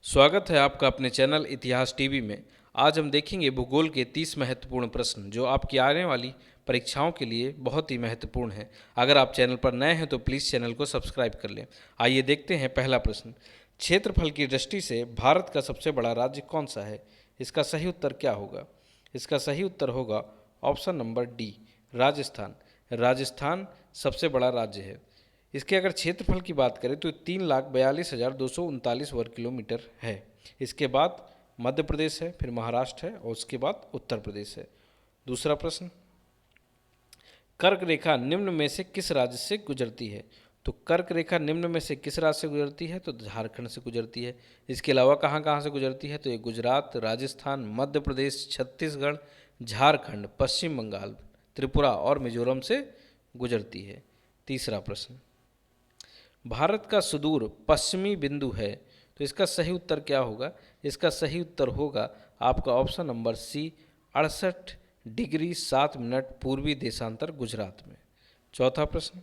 स्वागत है आपका अपने चैनल इतिहास टीवी में। आज हम देखेंगे भूगोल के 30 महत्वपूर्ण प्रश्न जो आपकी आने वाली परीक्षाओं के लिए बहुत ही महत्वपूर्ण है। अगर आप चैनल पर नए हैं तो प्लीज़ चैनल को सब्सक्राइब कर लें। आइए देखते हैं पहला प्रश्न। क्षेत्रफल की दृष्टि से भारत का सबसे बड़ा राज्य कौन सा है? इसका सही उत्तर क्या होगा? इसका सही उत्तर होगा option number D, Rajasthan. Rajasthan सबसे बड़ा राज्य है। इसके अगर क्षेत्रफल की बात करें तो 3,42,239 वर्ग किलोमीटर है। इसके बाद मध्य प्रदेश है, फिर महाराष्ट्र है और उसके बाद उत्तर प्रदेश है। दूसरा प्रश्न, कर्क रेखा निम्न में से किस राज्य से गुजरती है? तो कर्क रेखा निम्न में से किस राज्य से गुजरती है? तो झारखंड से गुजरती है। इसके अलावा कहाँ कहाँ से गुजरती है? तो ये गुजरात, राजस्थान, मध्य प्रदेश, छत्तीसगढ़, झारखंड, पश्चिम बंगाल, त्रिपुरा और मिजोरम से गुजरती है। तीसरा प्रश्न, भारत का सुदूर पश्चिमी बिंदु है, तो इसका सही उत्तर क्या होगा? इसका सही उत्तर होगा आपका option number C, 68 degree 7 minute पूर्वी देशांतर गुजरात में। चौथा प्रश्न,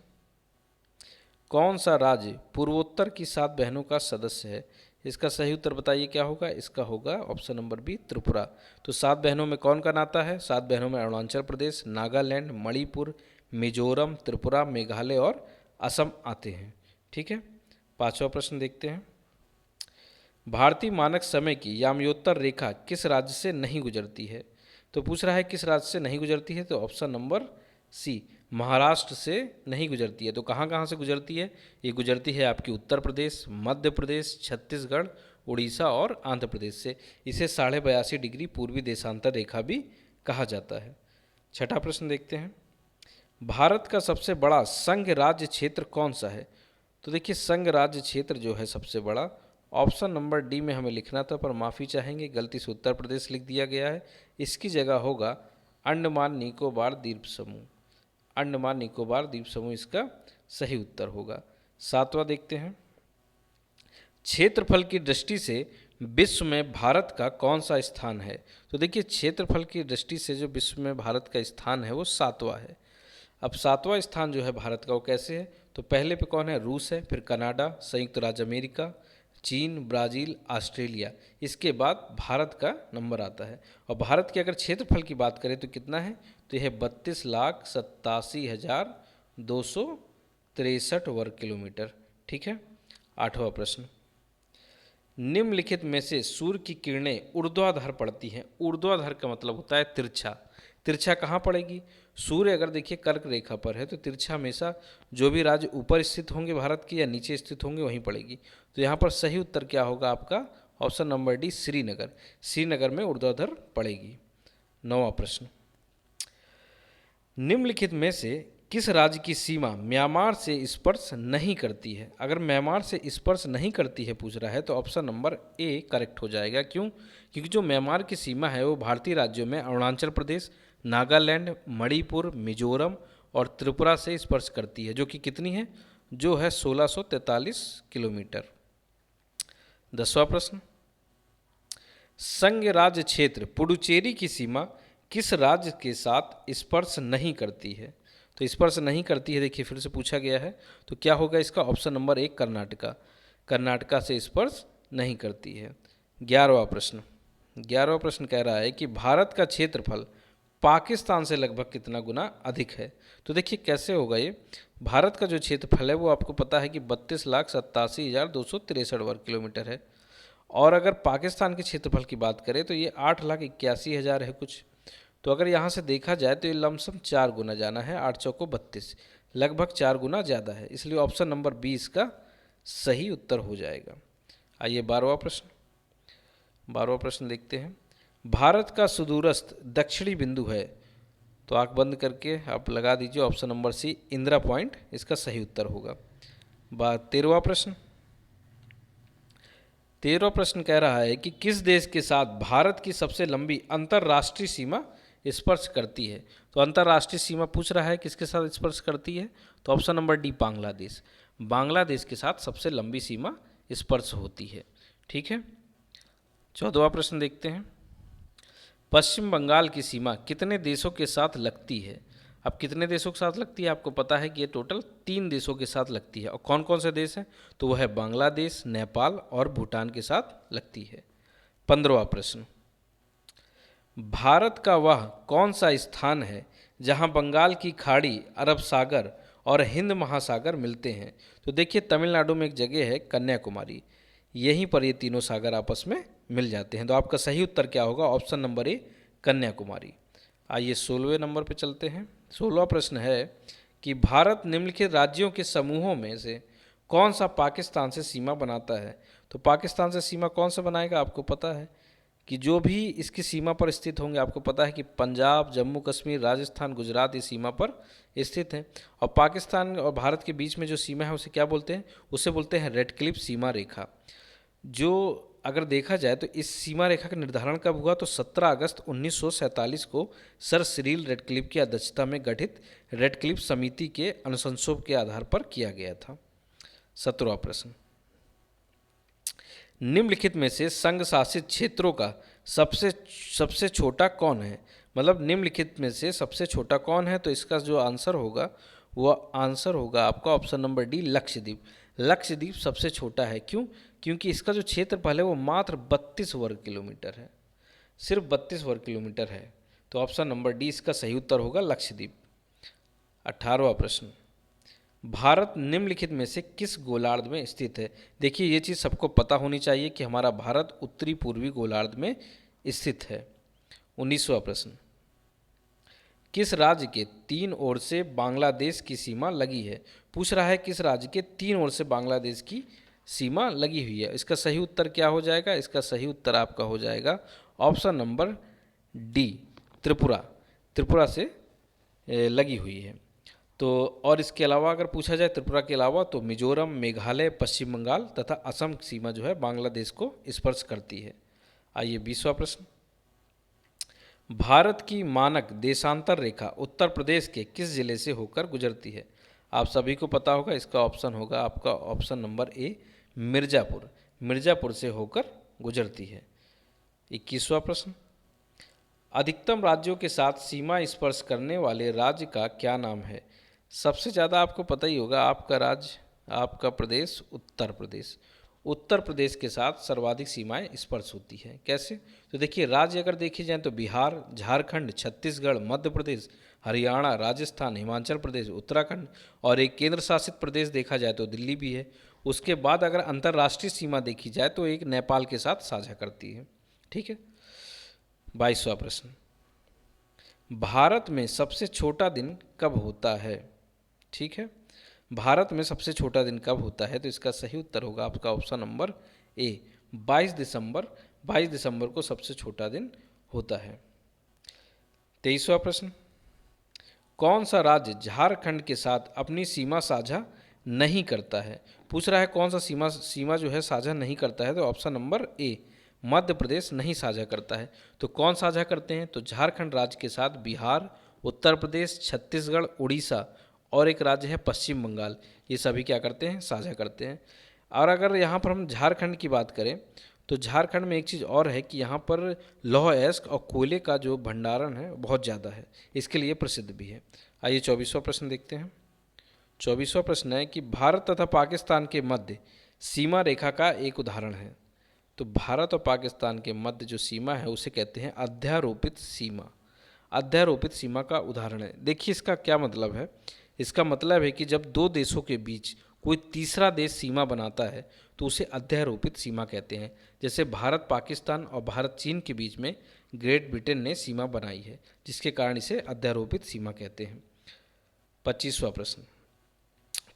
कौन सा राज्य पूर्वोत्तर की 7 बहनों का सदस्य है? इसका सही उत्तर बताइए क्या होगा? इसका होगा ऑप्शन नंबर बी, त्रिपुरा। तो 7 बहनों में कौन का नाता है? 7 बहनों में अरुणाचल प्रदेश, नागालैंड, मणिपुर, मिजोरम, त्रिपुरा, मेघालय और असम आते हैं। ठीक है। पांचवा प्रश्न देखते हैं। भारतीय मानक समय की याम्योत्तर रेखा किस राज्य से नहीं गुजरती है? तो पूछ रहा है किस राज्य से नहीं गुजरती है, तो ऑप्शन नंबर सी, महाराष्ट्र से नहीं गुजरती है। तो कहाँ कहाँ से गुजरती है? ये गुजरती है आपकी उत्तर प्रदेश, मध्य प्रदेश, छत्तीसगढ़, उड़ीसा और आंध्र प्रदेश से। इसे 82.5 डिग्री पूर्वी देशांतर रेखा भी कहा जाता है। छठा प्रश्न देखते हैं। भारत का सबसे बड़ा संघ राज्य क्षेत्र कौन सा है? तो देखिए संघ राज्य क्षेत्र जो है सबसे बड़ा, ऑप्शन नंबर डी में हमें लिखना था पर माफ़ी चाहेंगे, गलती से उत्तर प्रदेश लिख दिया गया है। इसकी जगह होगा अंडमान निकोबार द्वीप समूह। अंडमान निकोबार द्वीप समूह इसका सही उत्तर होगा। सातवां देखते हैं। क्षेत्रफल की दृष्टि से विश्व में भारत का कौन सा स्थान है? तो देखिए क्षेत्रफल की दृष्टि से जो विश्व में भारत का स्थान है वो 7वां है। अब 7वां स्थान जो है भारत का वो कैसे है? तो पहले पे कौन है? रूस है, फिर कनाडा, संयुक्त राज्य अमेरिका, चीन, ब्राज़ील, ऑस्ट्रेलिया। इसके बाद भारत का नंबर आता है। और भारत के अगर क्षेत्रफल की बात करें तो कितना है? तो यह 32,87,263 वर्ग किलोमीटर। ठीक है। आठवां प्रश्न, निम्नलिखित में से सूर्य की किरणें ऊर्ध्वाधर पड़ती हैं। ऊर्ध्वाधर का मतलब होता है तिरछा। तिरछा कहाँ पड़ेगी? सूर्य अगर देखिए कर्क रेखा पर है तो तिरछा हमेशा जो भी राज्य ऊपर स्थित होंगे भारत के या नीचे स्थित होंगे वहीं पड़ेगी। तो यहाँ पर सही उत्तर क्या होगा आपका? Option number D, Srinagar. Srinagar में ऊर्ध्वाधर पड़ेगी। 9वां प्रश्न, निम्नलिखित में से किस राज्य की सीमा म्यांमार से स्पर्श नहीं करती है? अगर म्यांमार से स्पर्श नहीं करती है पूछ रहा है तो ऑप्शन नंबर ए करेक्ट हो जाएगा। क्यों? क्योंकि जो म्यांमार की सीमा है वो भारतीय राज्यों में अरुणाचल प्रदेश, नागालैंड, मणिपुर, मिजोरम और त्रिपुरा से स्पर्श करती है, जो कि कितनी है? जो है 1643 किलोमीटर। 10वां प्रश्न, संघ राज्य क्षेत्र पुडुचेरी की सीमा किस राज्य के साथ स्पर्श नहीं करती है? तो स्पर्श नहीं करती है, देखिए फिर से पूछा गया है, तो क्या होगा इसका? ऑप्शन नंबर एक, कर्नाटका। कर्नाटका से स्पर्श नहीं करती है। 11वां प्रश्न, 11वां प्रश्न कह रहा है कि भारत का क्षेत्रफल पाकिस्तान से लगभग कितना गुना अधिक है? तो देखिए कैसे होगा ये। भारत का जो क्षेत्रफल है वो आपको पता है कि 32,87,263 वर्ग किलोमीटर है। और अगर पाकिस्तान के क्षेत्रफल की बात करें तो ये 8,81,000 है कुछ। तो अगर यहाँ से देखा जाए तो ये लमसम 4 गुना जाना है, 8 चौको 32, लगभग 4 गुना ज़्यादा है। इसलिए ऑप्शन नंबर बी इसका सही उत्तर हो जाएगा। आइए 12वां प्रश्न। 12वां प्रश्न देखते हैं। भारत का सुदूरस्थ दक्षिणी बिंदु है, तो आँख बंद करके आप लगा दीजिए option number C, Indira point इसका सही उत्तर होगा। 13वां प्रश्न। 13वां प्रश्न कह रहा है कि किस देश के साथ भारत की सबसे लंबी अंतर्राष्ट्रीय सीमा स्पर्श करती है? तो अंतर्राष्ट्रीय सीमा पूछ रहा है किसके साथ स्पर्श करती है? तो option number D, Bangladesh. Bangladesh के साथ सबसे लंबी सीमा स्पर्श होती है। ठीक है। 14वां प्रश्न देखते हैं। पश्चिम बंगाल की सीमा कितने देशों के साथ लगती है? अब कितने देशों के साथ लगती है आपको पता है कि ये टोटल 3 देशों के साथ लगती है। और कौन कौन से देश हैं? तो वह है बांग्लादेश, नेपाल और भूटान के साथ लगती है। 15वां प्रश्न, भारत का वह कौन सा स्थान है जहां बंगाल की खाड़ी, अरब सागर और हिंद महासागर मिलते हैं? तो देखिए तमिलनाडु में एक जगह है कन्याकुमारी, यहीं पर ये तीनों सागर आपस में मिल जाते हैं। तो आपका सही उत्तर क्या होगा? Option number A, Kanyakumari. आइए 16वें नंबर पे चलते हैं। 16वां प्रश्न है कि भारत निम्नलिखित राज्यों के समूहों में से कौन सा पाकिस्तान से सीमा बनाता है? तो पाकिस्तान से सीमा कौन सा बनाएगा? आपको पता है कि जो भी इसकी सीमा पर स्थित होंगे, आपको पता है कि पंजाब, जम्मू कश्मीर, राजस्थान, गुजरात ये सीमा पर स्थित हैं। और पाकिस्तान और भारत के बीच में जो सीमा है उसे क्या बोलते हैं? उसे बोलते हैं रेड क्लिफ सीमा रेखा। जो अगर देखा जाए तो इस सीमा रेखा का निर्धारण कब हुआ? तो 17 अगस्त 1947 को सर सिरिल रेडक्लिफ की अध्यक्षता में गठित रेडक्लिफ समिति के अनुशंसों के आधार पर किया गया था। 17वां प्रश्न, निम्नलिखित में से संघ शासित क्षेत्रों का सबसे सबसे छोटा कौन है? मतलब निम्नलिखित में से सबसे छोटा कौन है? तो इसका जो आंसर होगा वह आंसर होगा आपका option number D, Lakshadweep. Lakshadweep सबसे छोटा है। क्यों? क्योंकि इसका जो क्षेत्रफल है वो मात्र 32 वर्ग किलोमीटर है, सिर्फ 32 वर्ग किलोमीटर है। तो ऑप्शन नंबर डी इसका सही उत्तर होगा, लक्षद्वीप। 18वां प्रश्न, भारत निम्नलिखित में से किस गोलार्ध में स्थित है? देखिए ये चीज़ सबको पता होनी चाहिए कि हमारा भारत उत्तरी पूर्वी गोलार्ध में स्थित है। 19वां प्रश्न, किस राज्य के 3 ओर से बांग्लादेश की सीमा लगी है? पूछ रहा है किस राज्य के 3 ओर से बांग्लादेश की सीमा लगी हुई है। इसका सही उत्तर क्या हो जाएगा? इसका सही उत्तर आपका हो जाएगा option number D, Tripura. Tripura से लगी हुई है। तो और इसके अलावा अगर पूछा जाए त्रिपुरा के अलावा तो मिजोरम, मेघालय, पश्चिम बंगाल तथा असम सीमा जो है बांग्लादेश को स्पर्श करती है। आइए 20वां प्रश्न, भारत की मानक देशांतर रेखा उत्तर प्रदेश के किस जिले से होकर गुजरती है? आप सभी को पता होगा, इसका ऑप्शन होगा आपका option number A, Mirzapur. Mirzapur से होकर गुजरती है। 21वां प्रश्न, अधिकतम राज्यों के साथ सीमा स्पर्श करने वाले राज्य का क्या नाम है? सबसे ज़्यादा आपको पता ही होगा, आपका राज्य, आपका प्रदेश उत्तर प्रदेश। उत्तर प्रदेश के साथ सर्वाधिक सीमाएं स्पर्श होती हैं। कैसे? तो देखिए राज्य अगर देखे जाएं तो बिहार, झारखंड, छत्तीसगढ़, मध्य प्रदेश, हरियाणा, राजस्थान, हिमाचल प्रदेश, उत्तराखंड और एक केंद्र शासित प्रदेश देखा जाए तो दिल्ली भी है। उसके बाद अगर अंतर्राष्ट्रीय सीमा देखी जाए तो एक नेपाल के साथ साझा करती है। ठीक है। 22वां प्रश्न, भारत में सबसे छोटा दिन कब होता है? ठीक है, भारत में सबसे छोटा दिन कब होता है? तो इसका सही उत्तर होगा आपका ऑप्शन नंबर ए, 22 दिसंबर। 22 दिसंबर को सबसे छोटा दिन होता है। 23वां प्रश्न, कौन सा राज्य झारखंड के साथ अपनी सीमा साझा नहीं करता है? पूछ रहा है कौन सा सीमा जो है साझा नहीं करता है। तो option number A, Madhya Pradesh नहीं साझा करता है। तो कौन साझा करते हैं? तो झारखंड राज्य के साथ बिहार, उत्तर प्रदेश, छत्तीसगढ़, उड़ीसा और एक राज्य है पश्चिम बंगाल, ये सभी क्या करते हैं? साझा करते हैं। और अगर यहाँ पर हम झारखंड की बात करें तो झारखंड में एक चीज़ और है कि यहाँ पर लौह अयस्क और कोयले का जो भंडारण है बहुत ज़्यादा है, इसके लिए प्रसिद्ध भी है। आइए 24वां प्रश्न देखते हैं। 24वां प्रश्न है कि भारत तथा पाकिस्तान के मध्य सीमा रेखा का एक उदाहरण है। तो भारत और पाकिस्तान के मध्य जो सीमा है उसे कहते हैं अध्यारोपित सीमा। अध्यारोपित सीमा का उदाहरण है। देखिए इसका क्या मतलब है? इसका मतलब है कि जब दो देशों के बीच कोई तीसरा देश सीमा बनाता है तो उसे अध्यारोपित सीमा कहते हैं। जैसे भारत पाकिस्तान और भारत चीन के बीच में ग्रेट ब्रिटेन ने सीमा बनाई है, जिसके कारण इसे अध्यारोपित सीमा कहते हैं। 25वां प्रश्न,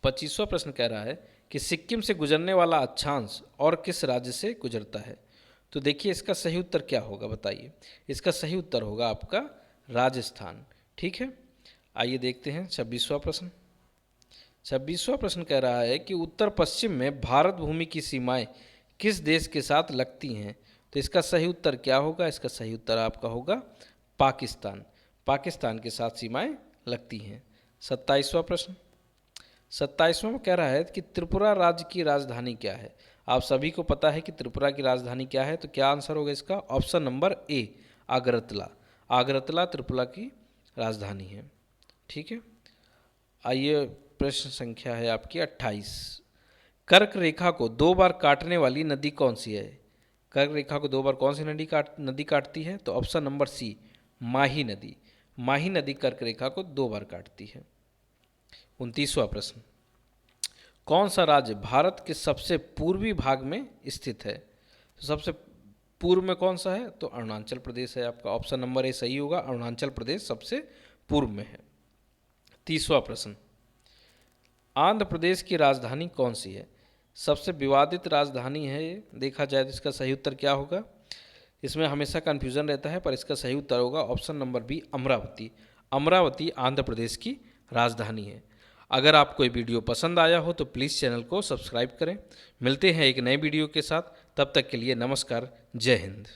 25वां प्रश्न कह रहा है कि सिक्किम से गुजरने वाला अक्षांश और किस राज्य से गुजरता है? तो देखिए इसका सही उत्तर क्या होगा बताइए। इसका सही उत्तर होगा आपका राजस्थान। ठीक है, आइए देखते हैं 26वां प्रश्न। 26वां प्रश्न कह रहा है कि उत्तर पश्चिम में भारत भूमि की सीमाएं किस देश के साथ लगती हैं? तो इसका सही उत्तर क्या होगा? इसका सही उत्तर आपका होगा पाकिस्तान। पाकिस्तान के साथ सीमाएं लगती हैं। 27वां प्रश्न, 27वां में कह रहा है कि त्रिपुरा राज्य की राजधानी क्या है? आप सभी को पता है कि त्रिपुरा की राजधानी क्या है, तो क्या आंसर होगा इसका? Option number A, Agartala. Agartala Tripura की राजधानी है। ठीक है। आइए, प्रश्न संख्या है आपकी 28। कर्क रेखा को 2 बार काटने वाली नदी कौन सी है? कर्क रेखा को 2 बार कौन सी नदी काटती है? तो ऑप्शन नंबर सी, माही नदी। माही नदी कर्क रेखा को 2 बार काटती है। 29वां प्रश्न, कौन सा राज्य भारत के सबसे पूर्वी भाग में स्थित है? तो सबसे पूर्व में कौन सा है? तो अरुणाचल प्रदेश है आपका। ऑप्शन नंबर ए सही होगा, अरुणाचल प्रदेश सबसे पूर्व में है। 30वां प्रश्न, आंध्र प्रदेश की राजधानी कौन सी है? सबसे विवादित राजधानी है ये, देखा जाए तो इसका सही उत्तर क्या होगा? इसमें हमेशा कन्फ्यूजन रहता है, पर इसका सही उत्तर होगा option number B, Amaravati. Amaravati Andhra Pradesh की राजधानी है। अगर आपको ये वीडियो पसंद आया हो तो प्लीज़ चैनल को सब्सक्राइब करें। मिलते हैं एक नए वीडियो के साथ, तब तक के लिए नमस्कार, जय हिंद।